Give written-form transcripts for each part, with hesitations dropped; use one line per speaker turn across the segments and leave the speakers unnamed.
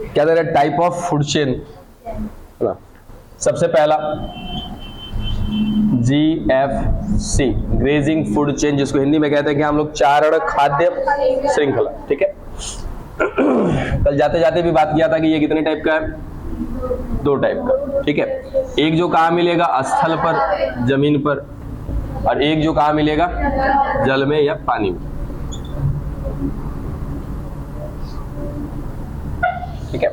क्या दे रहा है, टाइप ऑफ फूड चेन। सबसे पहला GFC, ग्रेजिंग फूड चेन, जिसको हिंदी में कहते हैं कि हम लोग चारण खाद्य श्रृंखला। ठीक है, कल जाते जाते भी बात किया था कि ये कितने टाइप का है, 2 टाइप का। ठीक है, एक जो कहाँ मिलेगा, स्थल पर, जमीन पर, और एक जो कहाँ मिलेगा, जल में या पानी में। ठीक है,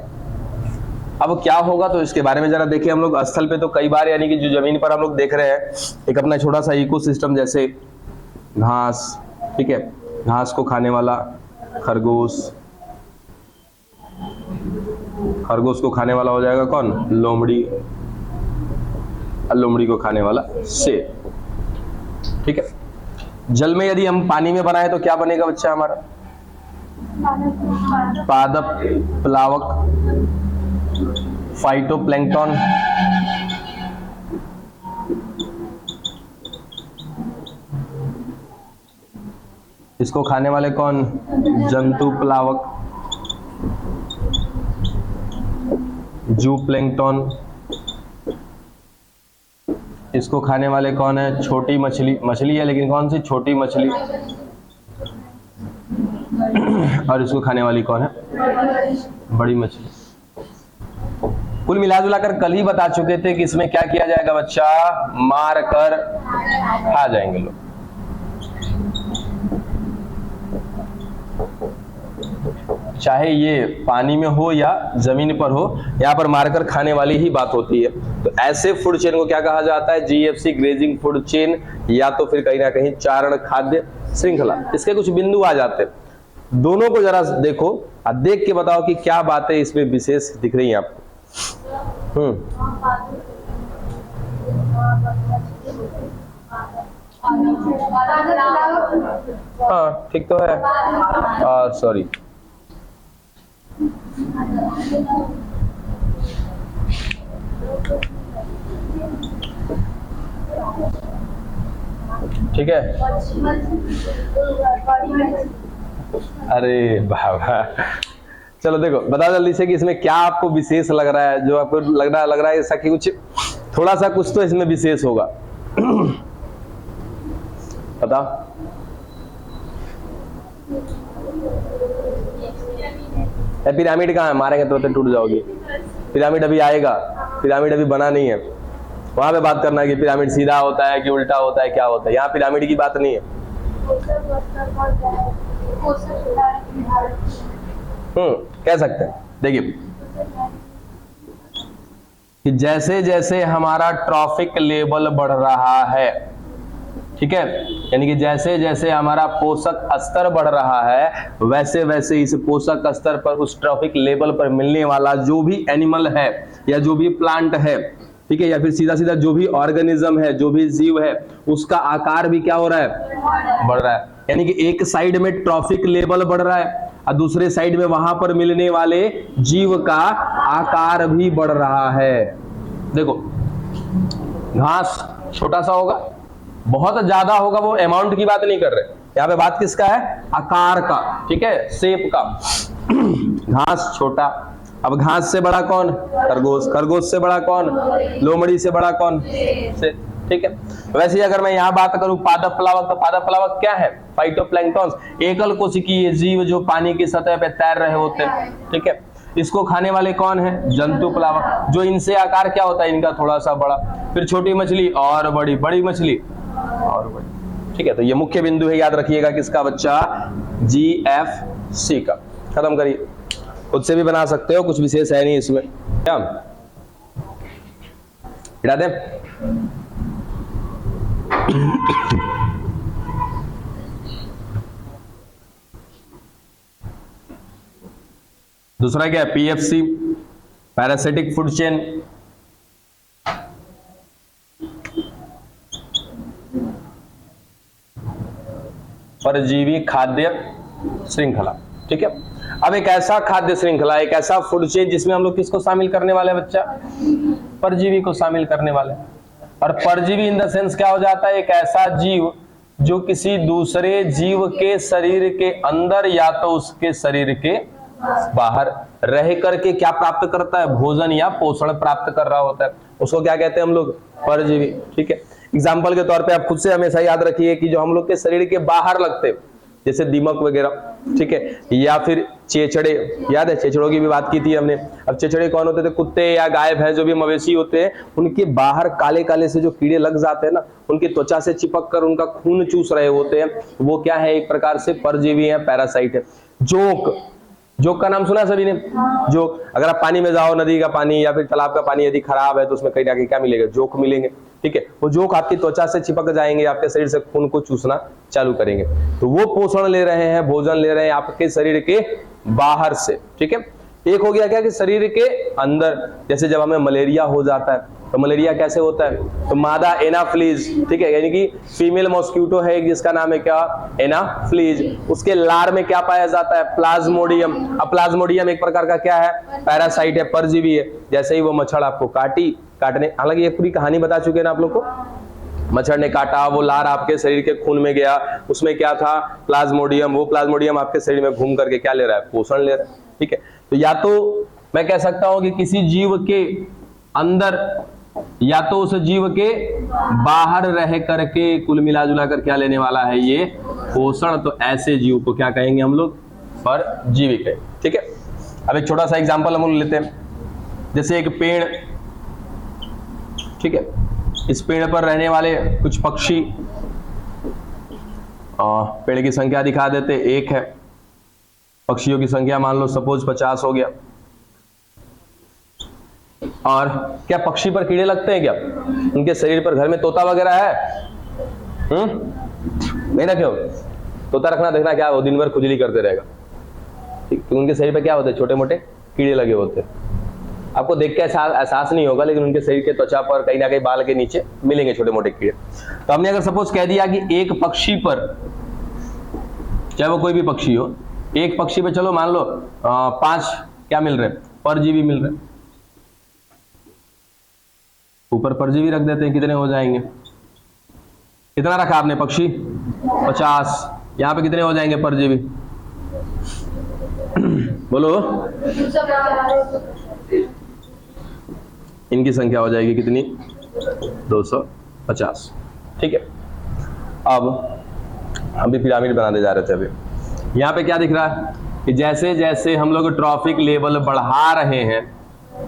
अब क्या होगा तो इसके बारे में जरा देखिए हम लोग। स्थल पे तो कई बार, यानी कि जो जमीन पर हम लोग देख रहे हैं, एक अपना छोटा सा इकोसिस्टम, जैसे घास। ठीक है, घास को खाने वाला खरगोश, खरगोश को खाने वाला हो जाएगा कौन, लोमड़ी, और लोमड़ी को खाने वाला शेर। ठीक है, जल में यदि हम पानी में बनाए तो क्या बनेगा बच्चा हमारा, पादप, प्लावक, फाइटोप्लैंक्टन। इसको खाने वाले कौन, जंतु प्लावक, जूप्लैंक्टन। इसको खाने वाले कौन है, छोटी मछली, मछली है लेकिन कौन सी, छोटी मछली। और इसको खाने वाली कौन है, बड़ी मछली। कुल मिलाजुलाकर कल ही बता चुके थे कि इसमें क्या किया जाएगा बच्चा, मार कर खा जाएंगे लोग। चाहे ये पानी में हो या जमीन पर हो, यहाँ पर मारकर खाने वाली ही बात होती है। तो ऐसे फूड चेन को क्या कहा जाता है, GFC, ग्रेजिंग फूड चेन, या तो फिर कहीं ना कहीं चारण खाद्य श्रृंखला। इसके कुछ बिंदु आ जाते हैं, दोनों को जरा देखो और देख के बताओ कि क्या बातें इसमें विशेष दिख रही हैं आपको। हाँ ठीक तो है, सॉरी, ठीक है। अरे बाबा, चलो देखो बताओ जल्दी से कि इसमें क्या आपको विशेष लग रहा है, जो आपको लग रहा है ऐसा कि कुछ थोड़ा सा कुछ तो इसमें विशेष होगा। बताओ, पिरामिड कहाँ है, मारेंगे तो टूट जाओगी। पिरामिड अभी आएगा, पिरामिड अभी बना नहीं है, वहां पे बात करना है कि पिरामिड सीधा होता है कि उल्टा होता है, क्या होता है। यहाँ पिरामिड की बात नहीं है। कह सकते हैं, देखिए कि जैसे जैसे हमारा ट्रॉफिक लेवल बढ़ रहा है, ठीक है, यानी कि जैसे जैसे हमारा पोषक स्तर बढ़ रहा है, वैसे वैसे इस पोषक स्तर पर, उस ट्रॉफिक लेवल पर मिलने वाला जो भी एनिमल है या जो भी प्लांट है, ठीक है, या फिर सीधा सीधा जो भी ऑर्गेनिज्म है, जो भी जीव है, उसका आकार भी क्या हो रहा है, बढ़ रहा है। यानी कि एक साइड में ट्रॉफिक लेवल बढ़ रहा है और दूसरे साइड में वहां पर मिलने वाले जीव का आकार भी बढ़ रहा है। देखो, घास छोटा सा होगा, बहुत ज्यादा होगा, वो अमाउंट की बात नहीं कर रहे, यहाँ पे बात किसका है, आकार का, ठीक है, शेप का। घास छोटा, अब घास से बड़ा कौन, खरगोश, खरगोश से बड़ा कौन, लोमड़ी से बड़ा कौन, से, ठीक है। वैसे ही अगर मैं यहाँ बात करूं पादप प्लावक, तो पादप प्लावक क्या है, फाइटोप्लैंक्टन, एकल कोशिकीय जीव जो पानी की सतह पे तैर रहे होते हैं, ठीक है। इसको खाने वाले कौन है, जंतु प्लावक, जो इनसे आकार क्या होता है, इनका थोड़ा सा बड़ा, फिर छोटी मछली और बड़ी, बड़ी मछली और बड़ी, ठीक है। तो ये मुख्य बिंदु है, याद रखिएगा किसका बच्चा, GFC का। खत्म करिए, खुद से भी बना सकते हो, कुछ विशेष है नहीं इसमें, क्या हटा दें। दूसरा क्या है, PFC, पैरासिटिक फूड चेन। परजीवी खाद्य श्रृंखला, ठीक है। अब एक ऐसा खाद्य श्रृंखला, एक ऐसा फूड चेन जिसमें हम लोग किसको शामिल करने वाले हैं बच्चा, परजीवी को शामिल करने वाले। और परजीवी इन द सेंस क्या हो जाता है, एक ऐसा जीव जो किसी दूसरे जीव के शरीर के अंदर या तो उसके शरीर के बाहर रह करके क्या प्राप्त करता है, भोजन या पोषण प्राप्त कर रहा होता है, उसको क्या कहते हैं हम लोग, परजीवी। ठीक है, एग्जाम्पल के तौर पे आप खुद से हमेशा याद रखिए कि जो हम लोग के शरीर के बाहर लगते हैं, जैसे दीमक वगैरह, ठीक है, या फिर चेचड़े, याद है चेचड़ों की भी बात की थी हमने। अब चेचड़े कौन होते थे, कुत्ते या गाय भैंस जो भी मवेशी होते हैं, उनके बाहर काले काले से जो कीड़े लग जाते हैं ना, उनकी त्वचा से चिपक कर उनका खून चूस रहे होते हैं, वो क्या है, एक प्रकार से परजीवी है, पैरासाइट है। जोक, जोक का नाम सुना सभी ने, जोक। अगर आप पानी में जाओ, नदी का पानी या फिर तालाब का पानी यदि खराब है तो उसमें कहीं ना कहीं क्या मिलेगा, जोक मिलेंगे। ठीक है, वो जोक आपकी त्वचा से चिपक जाएंगे, आपके शरीर से खून को चूसना चालू करेंगे, तो वो पोषण ले रहे हैं, भोजन ले रहे हैं आपके शरीर के बाहर से। ठीक है, एक हो गया क्या कि शरीर के अंदर, जैसे जब हमें मलेरिया हो जाता है तो मलेरिया कैसे होता है, तो मादा एनाफ्लीज, ठीक है, यानी कि फीमेल मॉस्किटो है जिसका नाम है क्या, एनाफ्लीज, उसके लार में क्या पाया जाता है, प्लाज्मोडियम। अब प्लाज्मोडियम एक प्रकार का क्या है, पैरासाइट है, परजीवी है। जैसे ही वो मच्छर आपको काटने, हालांकि ये पूरी कहानी बता चुके हैं ना आप लोग को, मच्छर ने काटा, वो लार आपके शरीर के खून में गया, उसमें क्या था, प्लाज्मोडियम, वो प्लाज्मोडियम आपके शरीर में घूम करके क्या ले रहा है, पोषण ले रहा है। ठीक है, तो या तो मैं कह सकता हूं कि किसी जीव के अंदर या तो उस जीव के बाहर रह करके कुल मिला जुला कर क्या लेने वाला है, ये पोषण, तो ऐसे जीव को क्या कहेंगे हम लोग, परजीवी कहेंगे। ठीक है, अब एक छोटा सा एग्जांपल हम लोग लेते हैं, जैसे एक पेड़, ठीक है, इस पेड़ पर रहने वाले कुछ पक्षी, पेड़ की संख्या दिखा देते, एक है, पक्षियों की संख्या मान लो सपोज 50 हो गया। और क्या पक्षी पर कीड़े लगते हैं क्या, उनके शरीर पर, घर में तोता वगैरह है, नहीं रखे हो, तोता रखना, देखना क्या वो दिन भर खुजली करते रहेगा, तो उनके शरीर पर क्या होते हैं, छोटे मोटे कीड़े लगे होते हैं। आपको देख के एहसास नहीं होगा, लेकिन उनके शरीर के त्वचा पर कहीं ना कहीं बाल के नीचे मिलेंगे छोटे मोटे कीड़े। तो हमने अगर सपोज कह दिया कि एक पक्षी पर, चाहे वो कोई भी पक्षी हो, एक पक्षी पे चलो मान लो 5 क्या मिल रहे, परजीवी मिल रहे, ऊपर परजीवी रख देते हैं, कितने हो जाएंगे, कितना रखा आपने पक्षी, 50, यहां पे कितने हो जाएंगे परजीवी, बोलो, इनकी संख्या हो जाएगी कितनी, 250। ठीक है, अब हम भी पिरामिड बनाने जा रहे थे, अभी यहाँ पे क्या दिख रहा है कि जैसे जैसे हम लोग ट्रॉफिक लेवल बढ़ा रहे हैं,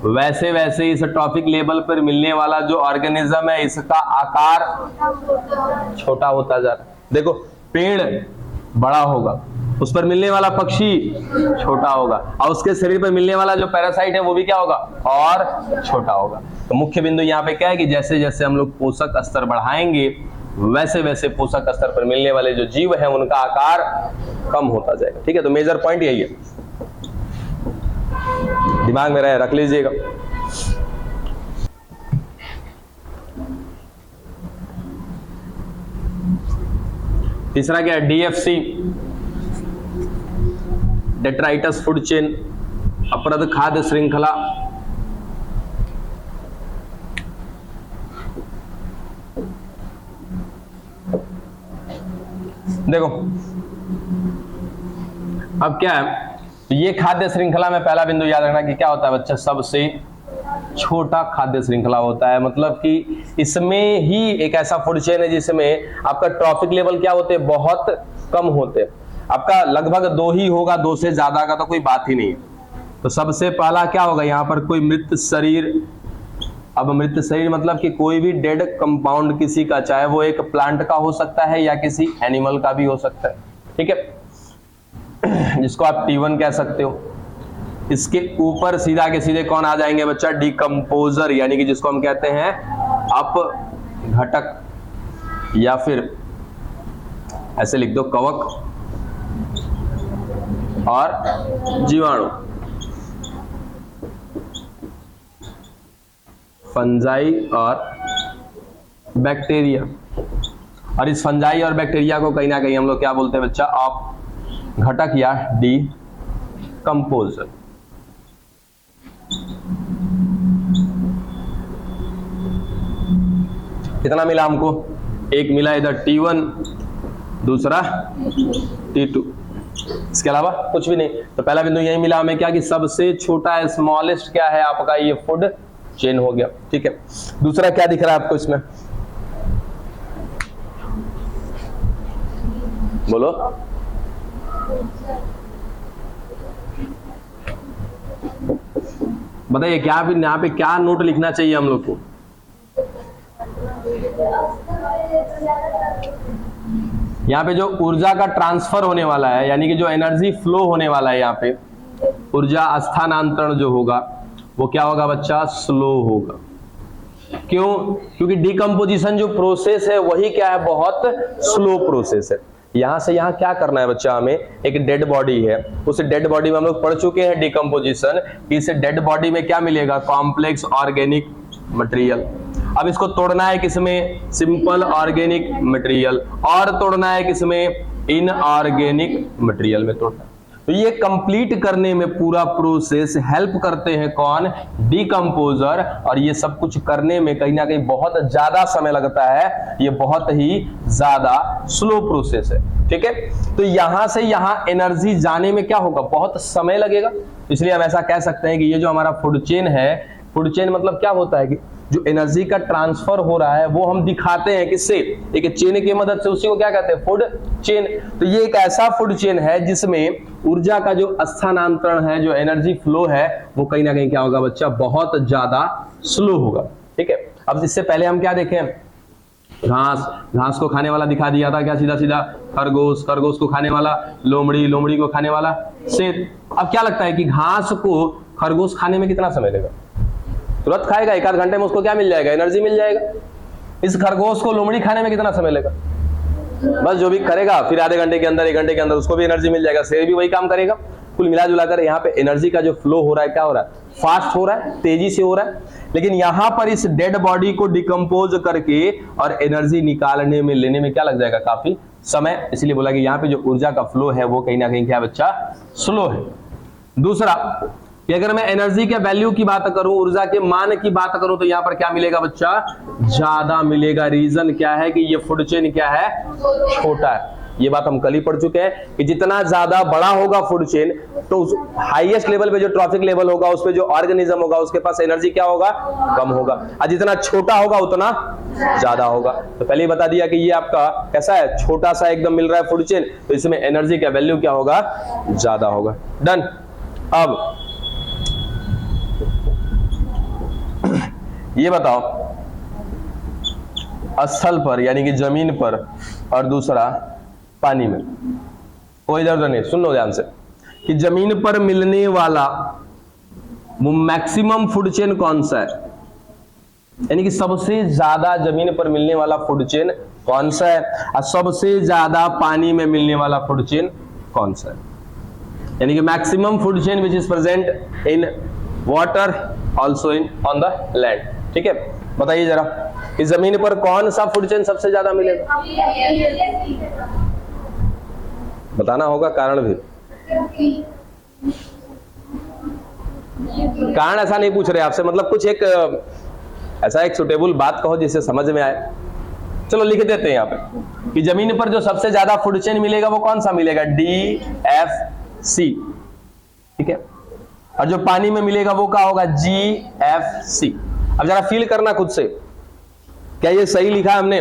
वैसे वैसे इस ट्रॉफिक लेवल पर मिलने वाला जो ऑर्गेनिज्म है, इसका आकार छोटा होता जा रहा है। देखो, पेड़ बड़ा होगा, उस पर मिलने वाला पक्षी छोटा होगा, और उसके शरीर पर मिलने वाला जो पैरासाइट है वो भी क्या होगा, और छोटा होगा। तो मुख्य बिंदु यहाँ पे क्या है कि जैसे जैसे हम लोग पोषक स्तर बढ़ाएंगे, वैसे वैसे पोषक स्तर पर मिलने वाले जो जीव है उनका आकार कम होता जाएगा। ठीक है, तो मेजर पॉइंट यही है, दिमाग में रहे, रख लीजिएगा। तीसरा क्या है, डीएफसी, डेट्राइटस फूड चेन, अपरद खाद्य श्रृंखला। देखो अब क्या है, ये खाद्य श्रृंखला में पहला बिंदु याद रखना कि क्या होता है बच्चा, सबसे छोटा खाद्य श्रृंखला होता है। मतलब कि इसमें ही एक ऐसा फूड चेन है जिसमें आपका ट्रॉफिक लेवल क्या होते हैं, बहुत कम होते हैं। आपका लगभग 2 ही होगा, 2 से ज्यादा का तो कोई बात ही नहीं है। तो सबसे पहला क्या होगा, यहाँ पर कोई मृत शरीर। अब मृत शरीर मतलब कि कोई भी डेड कंपाउंड किसी का, चाहे वो एक प्लांट का हो सकता है या किसी एनिमल का भी हो सकता है। ठीक है, जिसको आप T1 कह सकते हो। इसके ऊपर सीधा के सीधे कौन आ जाएंगे बच्चा, डिकम्पोजर, यानी कि जिसको हम कहते हैं अपघटक, या फिर ऐसे लिख दो कवक और जीवाणु, फंजाई और बैक्टीरिया। और इस फंजाई और बैक्टीरिया को कहीं ना कहीं हम लोग क्या बोलते हैं बच्चा, अपघटक या डिकम्पोजर। कितना मिला हमको, एक मिला इधर T1 दूसरा T2, इसके अलावा कुछ भी नहीं। तो पहला बिंदु यही मिला हमें क्या कि सबसे छोटा स्मॉलेस्ट क्या है आपका, ये फूड चेन हो गया। ठीक है, दूसरा क्या दिख रहा है आपको इसमें, बोलो। बताइए क्या भी यहाँ पे क्या नोट लिखना चाहिए हम लोग को। यहाँ पे जो ऊर्जा का ट्रांसफर होने वाला है, यानी कि जो एनर्जी फ्लो होने वाला है, यहाँ पे ऊर्जा स्थानांतरण जो होगा वो क्या होगा बच्चा, स्लो होगा। क्यों? क्योंकि डिकम्पोजिशन जो प्रोसेस है वही क्या है, बहुत स्लो प्रोसेस है। यहां से यहां क्या करना है बच्चा, हमें एक डेड बॉडी है, उस डेड बॉडी में हम लोग पढ़ चुके हैं डिकम्पोजिशन, इस डेड बॉडी में क्या मिलेगा, कॉम्प्लेक्स ऑर्गेनिक मटेरियल। अब इसको तोड़ना है किसमें, सिंपल ऑर्गेनिक मटेरियल, और तोड़ना है किसमें, इनऑर्गेनिक मटेरियल में तोड़ना। तो ये कंप्लीट करने में पूरा प्रोसेस हेल्प करते हैं कौन, डिकम्पोजर। और ये सब कुछ करने में कहीं ना कहीं बहुत ज्यादा समय लगता है, ये बहुत ही ज्यादा स्लो प्रोसेस है। ठीक है, तो यहां से यहां एनर्जी जाने में क्या होगा, बहुत समय लगेगा। इसलिए हम ऐसा कह सकते हैं कि ये जो हमारा फूड चेन है, फूड चेन मतलब क्या होता है कि जो एनर्जी का ट्रांसफर हो रहा है वो हम दिखाते हैं किससे, एक चेन की मदद से, उसी को क्या कहते हैं, फूड चेन। तो ये एक ऐसा फूड चेन है जिसमें ऊर्जा का जो स्थानांतरण है, जो एनर्जी फ्लो है, वो कहीं ना कहीं क्या होगा बच्चा, बहुत ज्यादा स्लो होगा। ठीक है, अब इससे पहले हम क्या देखें, घास, घास को खाने वाला दिखा दिया था क्या, सीधा सीधा खरगोश, खरगोश को खाने वाला लोमड़ी, लोमड़ी को खाने वाला शेर। अब क्या लगता है कि घास को खरगोश खाने में कितना समय लगेगा, तुरंत खाएगा, एक आध घंटे में उसको क्या मिल जाएगा, एनर्जी मिल जाएगा। इस खरगोश को लोमड़ी खाने में कितना समय लगेगा, बस जो भी करेगा फिर आधे घंटे के अंदर, एक घंटे के अंदर उसको भी एनर्जी मिल जाएगा, शेर भी वही काम करेगा। कुल मिला जुलाकर यहाँ पे एनर्जी का जो फ्लो हो रहा है, क्या हो रहा है, फास्ट हो रहा है, तेजी से हो रहा है। लेकिन यहाँ पर इस डेड बॉडी को डिकम्पोज करके और एनर्जी निकालने में, लेने में क्या लग जाएगा, काफी समय। इसलिए बोला कि यहाँ पे जो ऊर्जा का फ्लो है वो कहीं ना कहीं क्या बच्चा, स्लो है। दूसरा कि अगर मैं एनर्जी के वैल्यू की बात करूं, ऊर्जा के मान की बात करूं, तो यहां पर क्या मिलेगा बच्चा, ज्यादा मिलेगा। रीजन क्या है कि ये फूड चेन क्या है, छोटा है। ये बात हम कल ही पढ़ चुके हैं कि जितना ज्यादा बड़ा होगा फूड चेन, तो उस हाईएस्ट लेवल पे जो ट्रॉफिक लेवल होगा, उस पे जो ऑर्गेनिज्म होगा उसके पास एनर्जी क्या होगा, कम होगा, और जितना छोटा होगा उतना ज्यादा होगा। तो पहले ही बता दिया कि ये आपका कैसा है, छोटा सा एकदम मिल रहा है फूड चेन, तो इसमें एनर्जी का वैल्यू क्या होगा, ज्यादा होगा। डन। अब ये बताओ, स्थल पर यानी कि जमीन पर, और दूसरा पानी में, कोई जरूरत नहीं, सुन लो ध्यान से, कि जमीन पर मिलने वाला वो मैक्सिमम फूड चेन कौन सा है, यानी कि सबसे ज्यादा जमीन पर मिलने वाला फूड चेन कौन सा है, और सबसे ज्यादा पानी में मिलने वाला फूड चेन कौन सा है। यानी कि maximum food chain which is present in water, also in on the land. ठीक है, बताइए जरा, इस जमीन पर कौन सा फूड चेन सबसे ज्यादा मिलेगा, बताना होगा कारण भी। कारण ऐसा नहीं पूछ रहे आपसे, मतलब कुछ एक ऐसा एक सुटेबल बात कहो जिससे समझ में आए। चलो लिख देते हैं यहाँ पे कि जमीन पर जो सबसे ज्यादा फूड चेन मिलेगा वो कौन सा मिलेगा, DFC। ठीक है, और जो पानी में मिलेगा वो क्या होगा, GFC। अब जरा फील करना खुद से, क्या ये सही लिखा है हमने,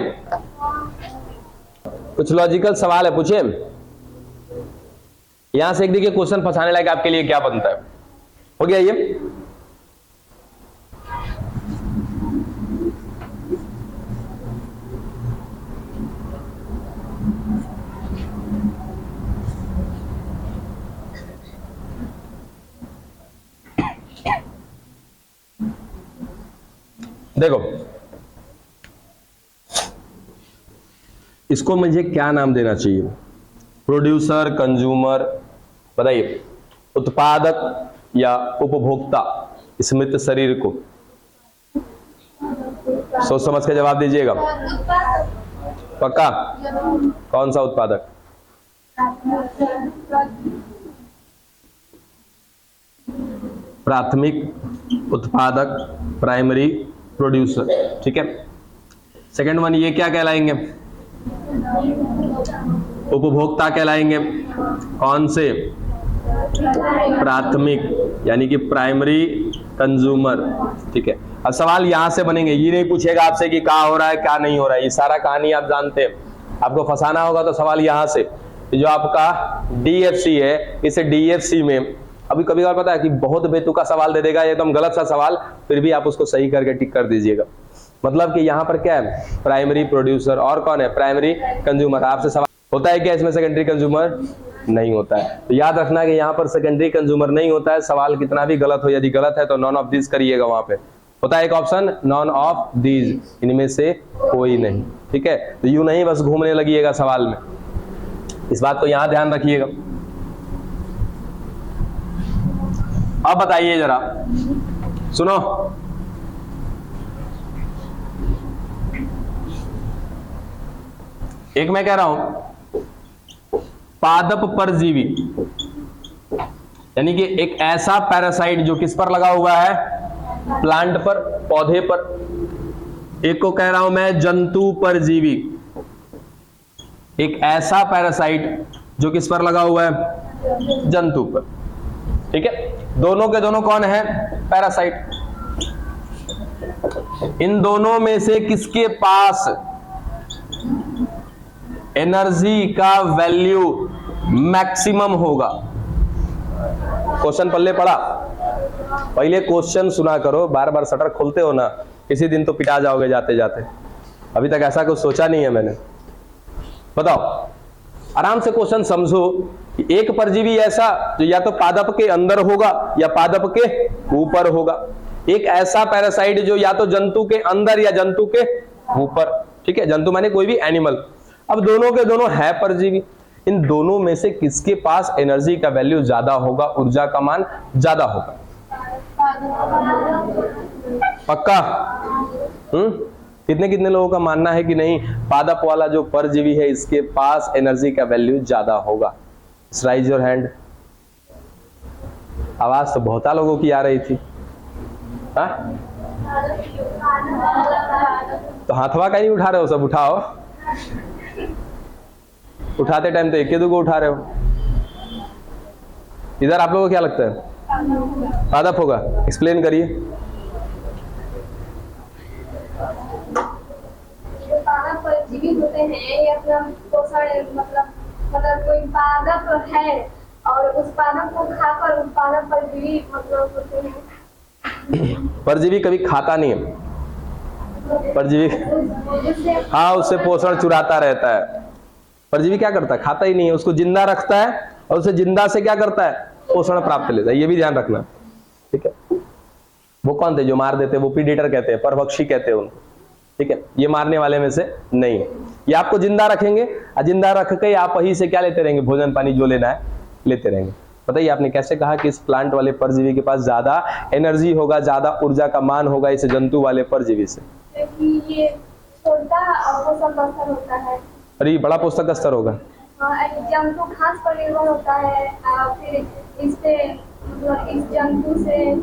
कुछ लॉजिकल सवाल है, पूछे। यहां से एक देखिए क्वेश्चन फंसाने लायक आपके लिए क्या बनता है, हो गया ये। देखो इसको मुझे क्या नाम देना चाहिए, प्रोड्यूसर, कंज्यूमर, बताइए, उत्पादक या उपभोक्ता, स्मृत शरीर को सोच समझ के जवाब दीजिएगा। पक्का? कौन सा उत्पादक, प्राथमिक उत्पादक, प्राइमरी प्रोड्यूसर। ठीक है, सेकंड वन ये क्या कहलाएंगे, उपभोक्ता कहलाएंगे। कौन से? प्राथमिक, यानी कि प्राइमरी कंज्यूमर। ठीक है, अब सवाल यहां से बनेंगे, ये नहीं पूछेगा आपसे कि क्या हो रहा है क्या नहीं हो रहा है, ये सारा कहानी आप जानते हैं। आपको फंसाना होगा तो सवाल यहां से, जो आपका DFC है, इसे DFC में अभी कभी कभार पता है कि बहुत बेतुका सवाल दे देगा, एकदम गलत सा सवाल, फिर भी आप उसको सही करके टिक कर दीजिएगा। मतलब कि यहाँ पर क्या है? प्राइमरी प्रोड्यूसर, और कौन है? Primary consumer. आपसे सवाल होता है क्या इसमें सेकेंडरी कंज्यूमर? नहीं होता है। तो याद रखना कि यहाँ पर सेकेंडरी कंज्यूमर नहीं होता है। सवाल कितना भी गलत हो, यदि गलत है तो नॉन ऑफ दिस करिएगा। वहां पे होता है एक ऑप्शन, नॉन ऑफ दीज, इनमें से कोई नहीं। ठीक है, तो यूं नहीं बस घूमने लगिएगा सवाल में, इस बात को यहां ध्यान रखिएगा। अब बताइए जरा, सुनो, एक मैं कह रहा हूं पादप परजीवी, यानी कि एक ऐसा पैरासाइट जो किस पर लगा हुआ है? प्लांट पर, पौधे पर। एक को कह रहा हूं मैं जंतु परजीवी, एक ऐसा पैरासाइट जो किस पर लगा हुआ है? जंतु पर। ठीक है, दोनों के दोनों कौन है? पैरासाइट। इन दोनों में से किसके पास एनर्जी का वैल्यू मैक्सिमम होगा? क्वेश्चन पल्ले पड़ा? पहले क्वेश्चन सुना करो, बार बार शटर खोलते हो ना, किसी दिन तो पिटा जाओगे जाते जाते। अभी तक ऐसा कुछ सोचा नहीं है मैंने। बताओ, आराम से क्वेश्चन समझो कि एक परजीवी ऐसा जो या तो पादप के अंदर होगा या पादप के ऊपर होगा, एक ऐसा पैरासाइट जो या तो जंतु के अंदर या जंतु के ऊपर। ठीक है, जंतु माने कोई भी एनिमल। अब दोनों के दोनों है परजीवी, इन दोनों में से किसके पास एनर्जी का वैल्यू ज्यादा होगा, ऊर्जा का मान ज्यादा होगा? पक्का? कितने कितने लोगों का मानना है कि नहीं, पादप वाला जो परजीवी है इसके पास एनर्जी का वैल्यू ज्यादा होगा? Rise your hand. आवाज तो बहुत लोगों की आ रही थी। हा? तो हाथवा का नहीं उठा रहे हो? सब उठाओ। उठाते टाइम तो एक दो को उठा रहे हो। इधर आप लोगों को क्या लगता है? पादप होगा? एक्सप्लेन करिए।
पादप परजीवी होते हैं या फिर पोषण, मतलब कोई पादप है और उस पादप को खाकर उस पादप परजीवी मतलब होते हैं।
परजीवी कभी खाता नहीं है। परजीवी हाँ, उससे पोषण चुराता रहता है। परजीवी क्या करता है? खाता ही नहीं है, उसको जिंदा रखता है और उसे जिंदा से क्या करता है? पोषण प्राप्त लेता है। ये भी ध्यान रखना। ठीक है, वो कौन थे जो मार देते? वो प्रीडेटर कहते हैं, परभक्षी कहते हैं उनको। ठीक है, ये मारने वाले में से नहीं है। ये आपको जिंदा रखेंगे और जिंदा रख के आप वहीं से क्या लेते रहेंगे? भोजन पानी जो लेना है लेते रहेंगे। बताइए, आपने कैसे कहा कि इस प्लांट वाले परजीवी के पास ज्यादा एनर्जी होगा, ज्यादा ऊर्जा का मान होगा इस जंतु वाले परजीवी से?
ये छोटा पोषक स्तर होता है।
अरे बड़ा पोषक स्तर होगा।
जंतु घास पर निर्भर होता है, फिर इससे इस जंतु से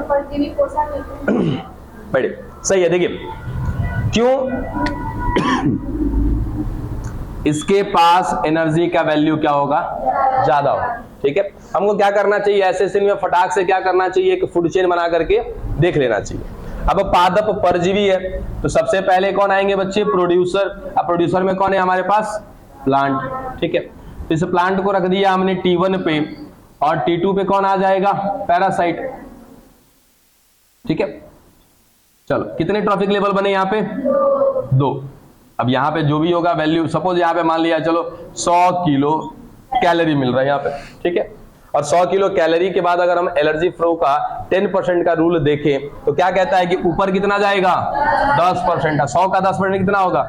परजीवी पोषण मिलता है।
बड़े सही है। देखिए क्यों इसके पास एनर्जी का वैल्यू क्या होगा? ज्यादा होगा। ठीक है, हमको क्या करना चाहिए? ऐसे सीन में फटाक से क्या करना चाहिए? एक फूड चेन बना करके देख लेना चाहिए। अब पादप परजीवी है तो सबसे पहले कौन आएंगे बच्चे? प्रोड्यूसर। अब प्रोड्यूसर में कौन है हमारे पास? प्लांट। ठीक है, तो इस प्लांट को रख दिया हमने T1 पे और T2 पे कौन आ जाएगा? पैरासाइट। ठीक है, चलो कितने ट्रॉफिक लेवल बने यहाँ पे? 2। अब यहाँ पे जो भी होगा वैल्यू, सपोज यहाँ पे मान लिया चलो 100 किलो कैलोरी मिल रहा है यहाँ पे। ठीक है, और 100 किलो कैलोरी के बाद अगर हम एनर्जी फ्लो का 10% का रूल देखें तो क्या कहता है कि ऊपर कितना जाएगा? 10%। 100 का 10% कितना होगा?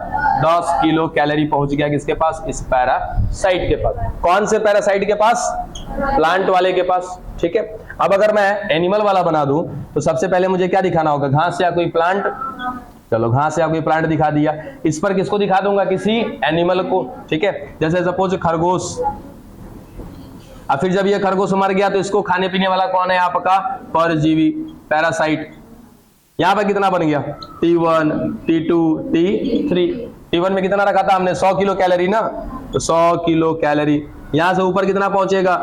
10 किलो कैलोरी पहुंच गया किसके पास? इस पैरासाइट के पास। कौन से पैरासाइट के पास? प्लांट वाले के पास। ठीक है, अब अगर मैं एनिमल वाला बना दूं तो सबसे पहले मुझे क्या दिखाना होगा? घास या कोई प्लांट? चलो घास या कोई प्लांट दिखा दिया। इस पर किसको दिखा दूंगा? किसी एनिमल को। ठीक है, जैसे सपोज खरगोश। और फिर जब ये खरगोश मर गया तो इसको खाने पीने वाला कौन है आपका? परजीवी, पैरासाइट। यहां पर कितना बन गया? T1, T2, T3। T1 में कितना रखा था हमने? 100 किलो कैलोरी ना, तो 100 किलो कैलोरी। यहां से ऊपर कितना पहुंचेगा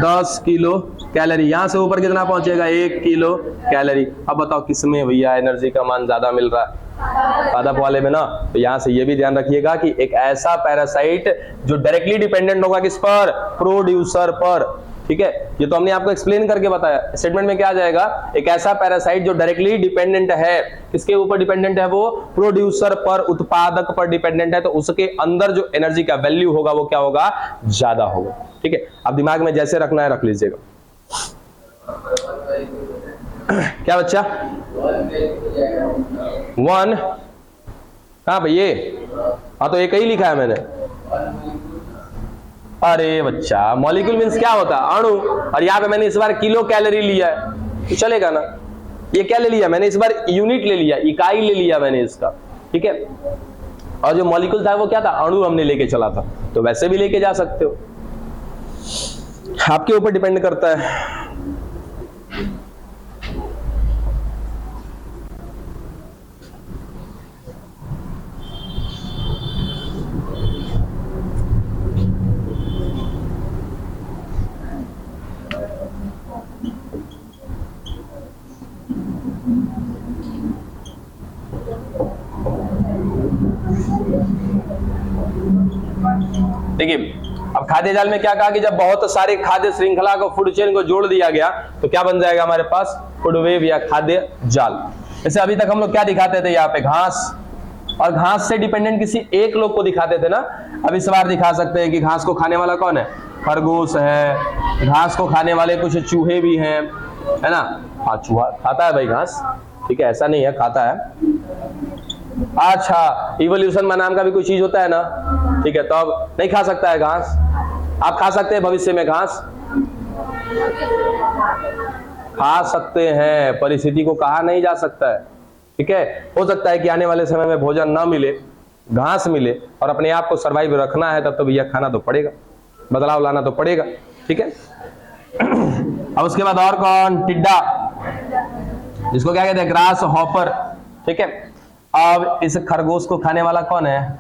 10 किलो कैलोरी। यहां से ऊपर कितना पहुंचेगा 1 किलो कैलोरी। अब बताओ किसमें भैया एनर्जी का मान ज्यादा मिल रहा है, पादप वाले में ना। तो यहां से ये भी ध्यान रखिएगा कि एक ऐसा पैरासाइट जो डायरेक्टली डिपेंडेंट होगा किस पर, प्रोड्यूसर पर, ठीक है। ये तो हमने आपको एक्सप्लेन करके बताया। स्टेटमेंट में क्या आ जाएगा, एक ऐसा पैरासाइट जो डायरेक्टली डिपेंडेंट है, किसके ऊपर डिपेंडेंट है वो, प्रोड्यूसर पर, उत्पादक पर डिपेंडेंट है, तो उसके अंदर जो एनर्जी का वैल्यू होगा वो क्या होगा, ज्यादा होगा, ठीक है। अब दिमाग में जैसे रखना है रख लीजिएगा। क्या बच्चा 1 कहां पे, ये हाँ तो एक ही लिखा है मैंने। अरे बच्चा मॉलिक्यूल मींस क्या होता है, अणु, और यहाँ पे मैंने इस बार किलो कैलोरी लिया है तो चलेगा ना। ये क्या ले लिया मैंने इस बार, यूनिट ले लिया, इकाई ले लिया मैंने इसका, ठीक है। और जो मॉलिक्यूल था वो क्या था, अणु हमने लेके चला था, तो वैसे भी लेके जा सकते हो, आपके ऊपर डिपेंड करता है। देखिए अब खाद्य जाल में क्या कहा कि जब बहुत सारे खाद्य श्रृंखला को, फूड चेन को जोड़ दिया गया तो क्या बन जाएगा हमारे पास, फूड वेव या खाद्य जाल। जैसे अभी तक हम लोग क्या दिखाते थे यहाँ पे, घास, और घास से डिपेंडेंट किसी एक लोग को दिखाते थे ना। अब इस बार दिखा सकते हैं कि घास को खाने वाला कौन है, खरगोश है, घास को खाने वाले कुछ चूहे भी हैं, है ना। हाँ चूहा खाता है भाई घास, ठीक है, ऐसा नहीं है, खाता है। अच्छा इवोल्यूशन में नाम का भी कोई चीज होता है ना, ठीक है, तो अब नहीं खा सकता है घास, आप खा सकते हैं भविष्य में घास, खा सकते हैं, परिस्थिति को कहा नहीं जा सकता है, ठीक है। हो सकता है कि आने वाले समय में भोजन ना मिले, घास मिले, और अपने आप को सर्वाइव रखना है, तब तो भैया खाना तो पड़ेगा, बदलाव लाना तो पड़ेगा, ठीक है। अब उसके बाद और कौन, टिड्डा, जिसको क्या कहते हैं, ग्रास हॉपर, ठीक है। अब इस खरगोश को खाने वाला कौन है,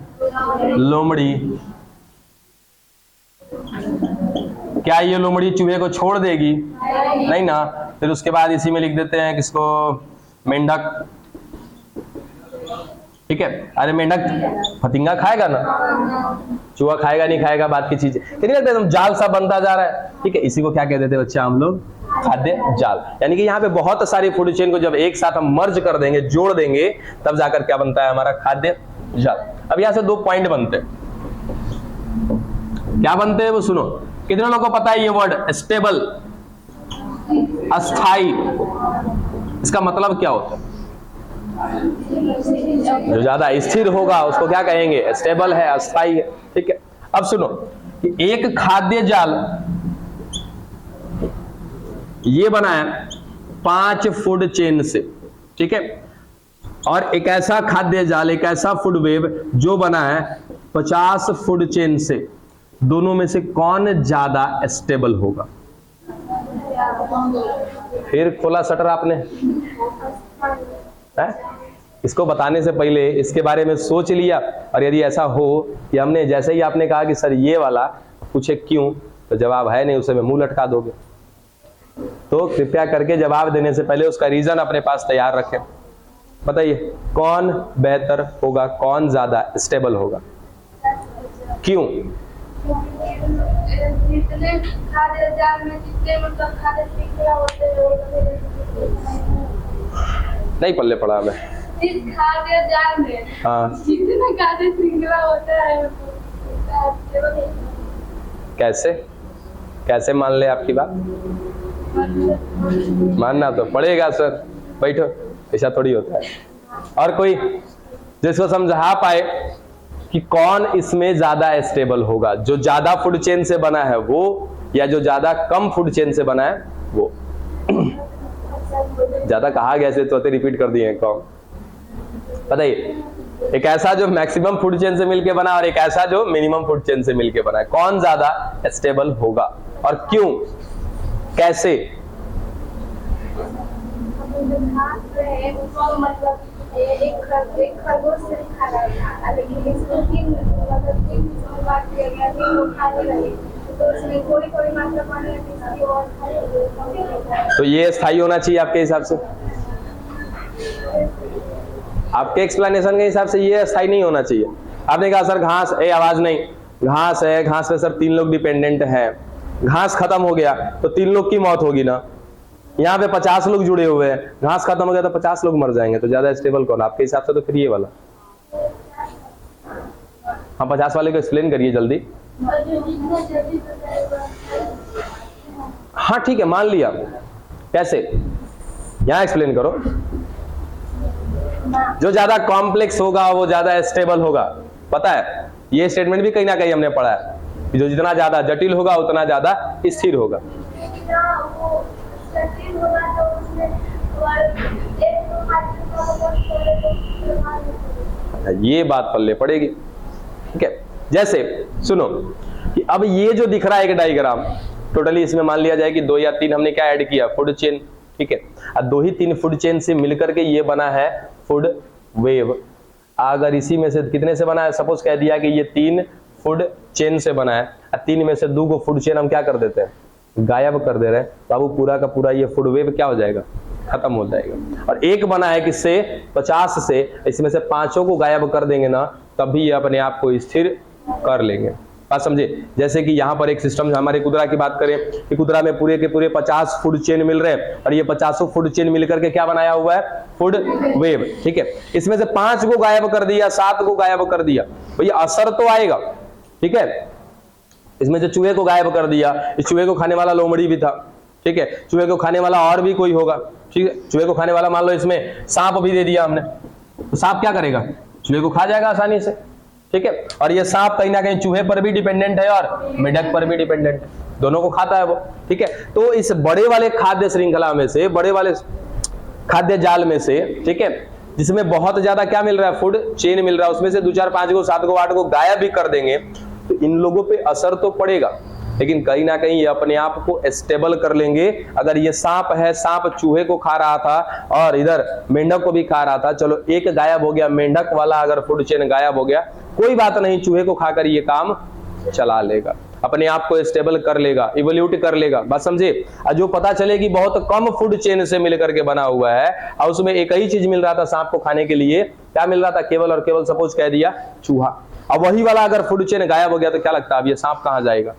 लोमड़ी। क्या ये लोमड़ी चूहे को छोड़ देगी, नहीं ना। फिर उसके बाद इसी में लिख देते हैं किसको, मेंढक, ठीक है। अरे मेंढक फतिंगा खाएगा ना, चूहा खाएगा नहीं खाएगा बात की चीज है, नहीं लगता एकदम जाल सा बनता जा रहा है, ठीक है। इसी को क्या कहते थे बच्चे हम लोग, खाद्य जाल। यानी कि यहाँ पे बहुत सारी फूड चेन को जब एक साथ हम मर्ज कर देंगे, जोड़ देंगे, तब जाकर क्या बनता है हमारा खाद्य जाल। अब यहाँ से 2 पॉइंट बनते हैं, क्या बनते हैं वो सुनो। कितने लोगों को पता है ये वर्ड स्टेबल, अस्थाई, इसका मतलब क्या होता है, जो ज्यादा स्थिर होगा उसको क्या कहेंगे, स्टेबल है, अस्थाई है, ठीक है। अब सुनो कि एक खाद्य जाल ये बना है 5 फूड चेन से, ठीक है, और एक ऐसा खाद्य जाल, एक ऐसा फूड वेव जो बना है 50 फूड चेन से, दोनों में से कौन ज्यादा स्टेबल होगा। फिर खोला शटर आपने है? इसको बताने से पहले इसके बारे में सोच लिया, और यदि ऐसा हो कि हमने जैसे ही आपने कहा कि सर ये वाला, पूछे क्यों, तो जवाब है नहीं, उसे में मुंह लटका दोगे। तो कृपया करके जवाब देने से पहले उसका रीजन अपने पास तैयार रखें। बताइए कौन बेहतर होगा, कौन ज्यादा स्टेबल होगा, क्यों।
जितने खाद्य जाल में जितने मतलब खाद्य श्रृंखला होते हैं,
नहीं पल्ले पड़ा मैं,
इस खाद्य जाल में
हाँ
जितने खाद्य श्रृंखला होता है,
कैसे कैसे मान ले आपकी बात, मानना तो पड़ेगा सर, बैठो, ऐसा थोड़ी होता है। और कोई जिसको समझा पाए कि कौन इसमें ज्यादा स्टेबल होगा, जो ज्यादा फूड चेन से बना है वो, या जो ज्यादा कम फूड चेन से बना है वो। ज्यादा कहा गया से तो रिपीट कर दिए कौन, बताइए। एक ऐसा जो मैक्सिमम फूड चेन से मिलके बना और एक ऐसा जो मिनिमम फूड चेन से मिलके बना है, कौन ज्यादा स्टेबल होगा और क्यों, कैसे।
एक खरगोश से खा रहा था, लेकिन इसको तीन बार दिया गया, तीन लोग खाने लगे, तो उसमें थोड़ी थोड़ी मात्रा पानी इसकी और
तो ये स्थायी होना चाहिए आपके हिसाब से? आपके एक्सप्लेनेशन के हिसाब से ये स्थायी नहीं होना चाहिए। आपने कहा सर घास, आवाज नहीं, घास है, घास पे सर 3 लोग डिपेंडेंट हैं, घास खत्म हो गया तो 3 लोग की मौत होगी ना। यहाँ पे 50 लोग जुड़े हुए हैं, घास खत्म हो गया तो 50 लोग मर जाएंगे, तो ज्यादा स्टेबल कौन आपके हिसाब से? तो फिर ये वाला। हाँ 50 वाले को एक्सप्लेन करिए जल्दी। हाँ ठीक है, मान लिया, कैसे? यहाँ एक्सप्लेन करो। जो ज्यादा कॉम्प्लेक्स होगा वो ज्यादा स्टेबल होगा, पता है? ये स्टेटमेंट भी कहीं ना कहीं हमने पढ़ा है कि जो जितना ज्यादा जटिल होगा उतना ज्यादा स्थिर होगा। ये बात पल्ले पड़ेगी, ठीक है? जैसे सुनो कि अब ये जो दिख रहा है एक डायग्राम, टोटली इसमें मान लिया जाए कि 2 या 3 हमने क्या ऐड किया, फूड चेन, ठीक है? अब 2 ही 3 फूड चेन से मिलकर के ये बना है फूड वेव। अगर इसी में से कितने से बना है, सपोज कह दिया कि ये 3 फूड चेन से बना है, 3 में से 2 को फूड चेन हम क्या कर देते हैं, गायब कर दे रहे हैं, बाबू पूरा का पूरा ये फूड वेव क्या हो जाएगा, खत्म हो जाएगा। और एक बना है किससे, 50 से, इसमें से 5 को गायब कर देंगे ना, तभी ये अपने आप को स्थिर कर लेंगे। बात समझे? जैसे कि यहाँ पर एक सिस्टम, हमारे कुदरा की बात करें कि कुदरा में पूरे के पूरे 50 फूड चेन मिल रहे हैं, और ये 50 फूड चेन मिलकर के क्या बनाया हुआ है, फूड वेव, ठीक है? इसमें से 5 को गायब कर दिया, 7 को गायब कर दिया, भैया असर तो आएगा, ठीक है? इसमें से चूहे को गायब कर दिया, इस चूहे को खाने वाला लोमड़ी भी था, ठीक है? चूहे को खाने वाला और भी कोई होगा, ठीक है? चूहे को खाने वाला मान लो इसमें सांप भी दे दिया हमने, तो सांप क्या करेगा, चूहे को खा जाएगा आसानी से, ठीक है? और ये सांप कहीं ना कहीं चूहे पर भी डिपेंडेंट है और मेढक पर भी डिपेंडेंट है, दोनों को खाता है वो, ठीक है? तो इस बड़े वाले खाद्य श्रृंखला में से, बड़े वाले खाद्य जाल में से, ठीक है, जिसमें बहुत ज्यादा क्या मिल रहा है, फूड चेन मिल रहा है, उसमें से 2 4 5 को 7 को 8 को गायब भी कर देंगे तो इन लोगों पे असर तो पड़ेगा, लेकिन कहीं ना कहीं ये अपने आप को स्टेबल कर लेंगे। अगर ये सांप है, सांप चूहे को खा रहा था और इधर मेंढक को भी खा रहा था, चलो एक गायब हो गया, मेंढक वाला अगर फूड चेन गायब हो गया, कोई बात नहीं, चूहे को खाकर ये काम चला लेगा, अपने आप को स्टेबल कर लेगा, इवोल्यूट कर लेगा। बात समझे? जो पता चले कि बहुत कम फूड चेन से मिलकर के बना हुआ है और उसमें एक ही चीज मिल रहा था सांप को खाने के लिए, क्या मिल रहा था, केवल और केवल सपोज कह दिया चूहा, अब वही वाला अगर फूड चेन गायब हो गया तो क्या लगता है अब ये सांप कहां जाएगा?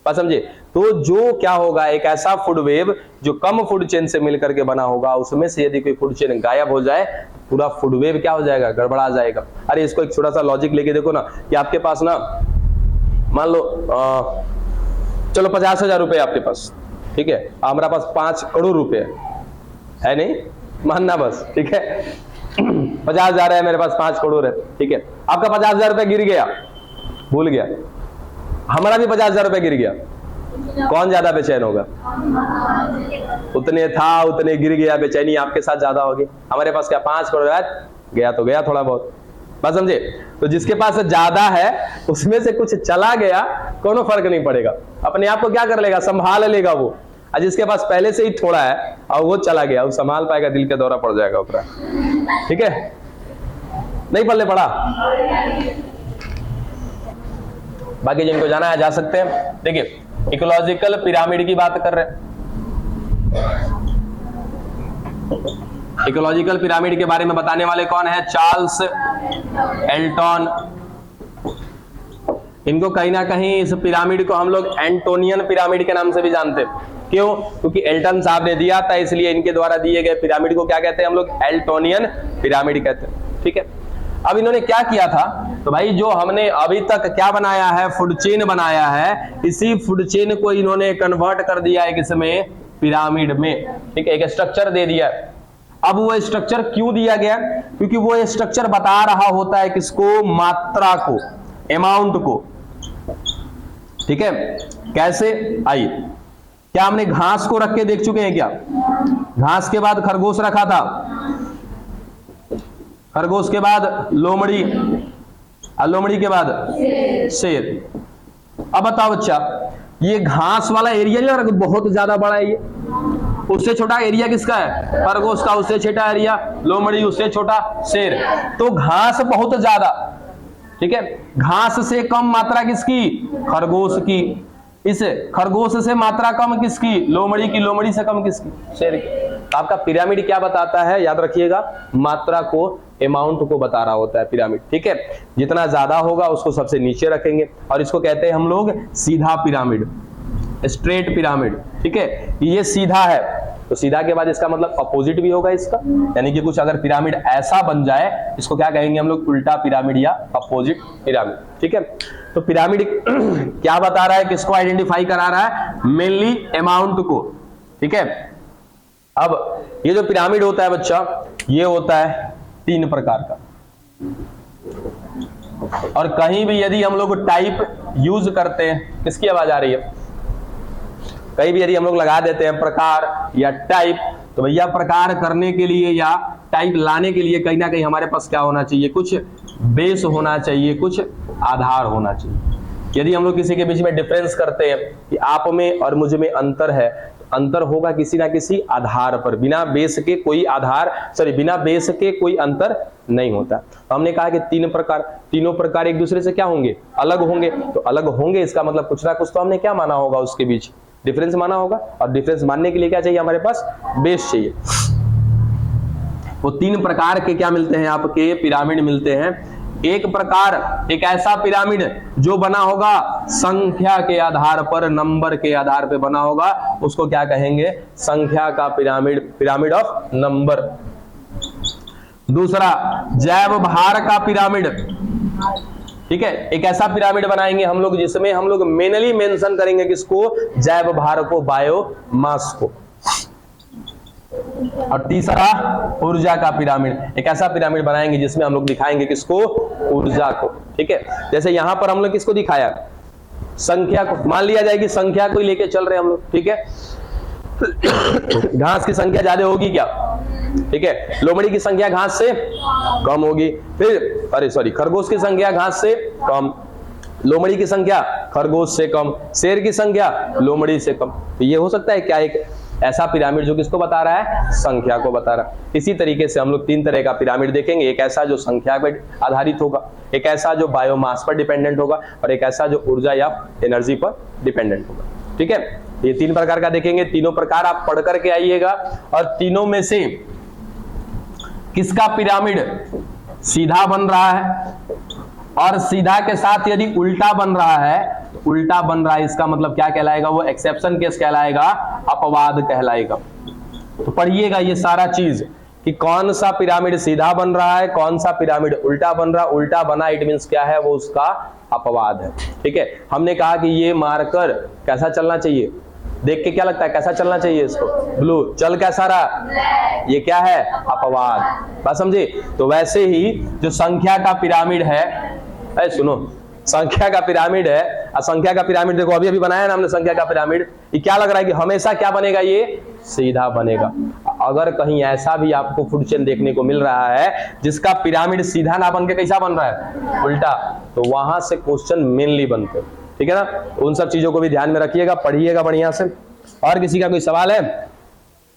बात समझे? तो जो क्या होगा, एक ऐसा फूड वेव जो कम फूड चेन से मिलकर के बना होगा, उसमें से यदि कोई फूड चेन गायब हो जाए, पूरा फूड वेव क्या हो जाएगा, गड़बड़ा जाएगा। अरे इसको एक छोटा सा लॉजिक लेके देखो ना, कि आपके पास ना मान लो चलो 50,000 रुपए आपके पास, ठीक है? हमारे पास 5 करोड़ रुपए है नहीं, मानना बस, ठीक है? 50,000 है मेरे पास, 5 करोड़ है, ठीक है? आपका 50,000 रुपए गिर गया, भूल गया, हमारा भी 50,000 रुपए गिर गया, कौन ज्यादा बेचैन होगा? उतने था, उतने गिर गया, बेचैनी आपके साथ ज्यादा होगी। हमारे पास क्या 5 करोड़ है, गया तो गया थोड़ा बहुत, बात समझे? तो जिसके पास ज्यादा है उसमें से कुछ चला गया, कोनो फर्क नहीं पड़ेगा, अपने आप को क्या कर लेगा, संभाल लेगा वो। और जिसके पास पहले से ही थोड़ा है और वो चला गया, वो संभाल पाएगा, दिल का दौरा पड़ जाएगा ऊपर, ठीक है? नहीं पल्ले पड़ा? बाकी जिनको जाना है जा सकते हैं। देखिए इकोलॉजिकल पिरामिड की बात कर रहे हैं, इकोलॉजिकल पिरामिड के बारे में बताने वाले कौन है, चार्ल्स एल्टन। इनको कहीं ना कहीं इस पिरामिड को हम लोग एंटोनियन पिरामिड के नाम से भी जानते हैं। क्यों? क्योंकि एल्टन साहब ने दिया था, इसलिए इनके द्वारा दिए गए पिरामिड को क्या कहते हैं हम लोग, एल्टोनियन पिरामिड कहते हैं, ठीक है? अब इन्होंने क्या किया था, तो भाई जो हमने अभी तक क्या बनाया है, फूड चेन बनाया है, इसी फूड चेन को इन्होंने कन्वर्ट कर दिया है किसमें, पिरामिड में, ठीक है? एक स्ट्रक्चर दे दिया। अब वो स्ट्रक्चर क्यों दिया गया? क्योंकि वो स्ट्रक्चर बता रहा होता है किसको, मात्रा को, अमाउंट को, ठीक है? कैसे? आइए, क्या हमने घास को रख के देख चुके हैं क्या? घास के बाद खरगोश रखा था, खरगोश के बाद लोमड़ी, और लोमड़ी के बाद शेर। अब बताओ बच्चा, ये घास वाला एरिया जो बहुत ज्यादा बड़ा है, ये उससे छोटा एरिया किसका है? खरगोश का। उससे छोटा एरिया लोमड़ी, उससे छोटा शेर। तो घास बहुत ज्यादा, ठीक है, घास से कम मात्रा किसकी? खरगोश की। इस खरगोश से मात्रा कम किसकी? लोमड़ी की। लोमड़ी से कम किसकी? शेर की। तो आपका पिरामिड क्या बताता है? याद रखिएगा, मात्रा को, अमाउंट को बता रहा होता है पिरामिड, ठीक है। जितना ज्यादा होगा उसको सबसे नीचे रखेंगे, और इसको कहते हैं हम लोग सीधा पिरामिड, स्ट्रेट पिरामिड, ठीक है। ये सीधा है, तो सीधा के बाद इसका मतलब अपोजिट भी होगा इसका, यानी कि कुछ अगर पिरामिड ऐसा बन जाए, इसको क्या कहेंगे हम लोग? उल्टा पिरामिड या अपोजिट पिरामिड, ठीक है। तो पिरामिड क्या बता रहा है? किसको आइडेंटिफाई करा रहा है? मेनली अमाउंट को, ठीक है। अब ये जो पिरामिड होता है बच्चा, ये होता है 3 प्रकार का, और कहीं भी यदि हम लोग टाइप यूज करते हैं, किसकी आवाज आ रही है? कहीं भी यदि हम लोग लगा देते हैं प्रकार या टाइप, तो भैया प्रकार करने के लिए या टाइप लाने के लिए कहीं ना कहीं हमारे पास क्या होना चाहिए? कुछ बेस होना चाहिए, कुछ आधार होना चाहिए। यदि हम लोग किसी के बीच में डिफरेंस करते हैं कि आप में और मुझ में अंतर है, तो अंतर होगा किसी ना किसी आधार पर। बिना बेस के कोई आधार, बिना बेस के कोई अंतर नहीं होता। तो हमने कहा कि 3 प्रकार, तीनों प्रकार एक दूसरे से क्या होंगे? अलग होंगे। तो अलग होंगे इसका मतलब कुछ ना कुछ तो हमने क्या माना होगा? उसके बीच डिफरेंस माना होगा, और डिफरेंस मानने के लिए क्या चाहिए? हमारे पास बेस चाहिए। वो 3 प्रकार के क्या मिलते हैं? आपके पिरामिड मिलते हैं। एक प्रकार, एक ऐसा पिरामिड जो बना होगा संख्या के आधार पर, नंबर के आधार पर बना होगा, उसको क्या कहेंगे? संख्या का पिरामिड, पिरामिड ऑफ नंबर। दूसरा, जैव भार का पिरामिड, ठीक है। एक ऐसा पिरामिड बनाएंगे हम लोग जिसमें हम लोग मेनली मेंशन करेंगे किसको? जैव भार को, बायोमास को। और तीसरा, ऊर्जा का पिरामिड। एक ऐसा पिरामिड बनाएंगे जिसमें हम लोग दिखाएंगे किसको? ऊर्जा को, ठीक है। जैसे यहां पर हम लोग किसको दिखाया? संख्या को। मान लिया जाए कि संख्या को ही लेके चल रहे हैं हम लोग, ठीक है। घास की संख्या ज्यादा होगी क्या? ठीक है। लोमड़ी की संख्या घास से कम होगी। फिर खरगोश की संख्या घास से कम, लोमड़ी की संख्या खरगोश से कम, शेर की संख्या लोमड़ी से कम। तो ये हो सकता है क्या? एक ऐसा पिरामिड जो किसको बता रहा है? संख्या को बता रहा है। इसी तरीके से हम लोग 3 तरह का पिरामिड देखेंगे। एक ऐसा जो संख्या पर आधारित होगा, एक ऐसा जो बायोमास पर डिपेंडेंट होगा, और एक ऐसा जो ऊर्जा या एनर्जी पर डिपेंडेंट होगा, ठीक है। ये 3 प्रकार का देखेंगे। तीनों प्रकार आप पढ़ करके आइएगा, और तीनों में से किसका पिरामिड सीधा बन रहा है, और सीधा के साथ यदि उल्टा बन रहा है, उल्टा बन रहा है, इसका मतलब क्या कहलाएगा? वो एक्सेप्शन केस कहलाएगा, अपवाद कहलाएगा। तो पढ़िएगा ये सारा चीज कि कौन सा पिरामिड सीधा बन रहा है, कौन सा पिरामिड उल्टा बन रहा है। उल्टा बना इट मींस क्या है? वो उसका अपवाद है, ठीक है। हमने कहा कि ये मार्कर कैसा चलना चाहिए? देख के क्या लगता है कैसा चलना चाहिए इसको? ब्लू। चल कैसा रहा? ये क्या है? अपवाद। बात समझे? तो वैसे ही जो संख्या का पिरामिड है, सुनो, संख्या का पिरामिड है, संख्या का पिरामिड देखो अभी बनाया ना हमने संख्या का पिरामिड। ये क्या लग रहा है कि हमेशा क्या बनेगा? ये सीधा बनेगा। अगर कहीं ऐसा भी आपको फूड चेन देखने को मिल रहा है जिसका पिरामिड सीधा ना बन के कैसा बन रहा है? उल्टा, तो वहां से क्वेश्चन मेनली बनते हैं, ठीक है ना। उन सब चीजों को भी ध्यान में रखिएगा, पढ़िएगा बढ़िया से। और किसी का कोई सवाल है?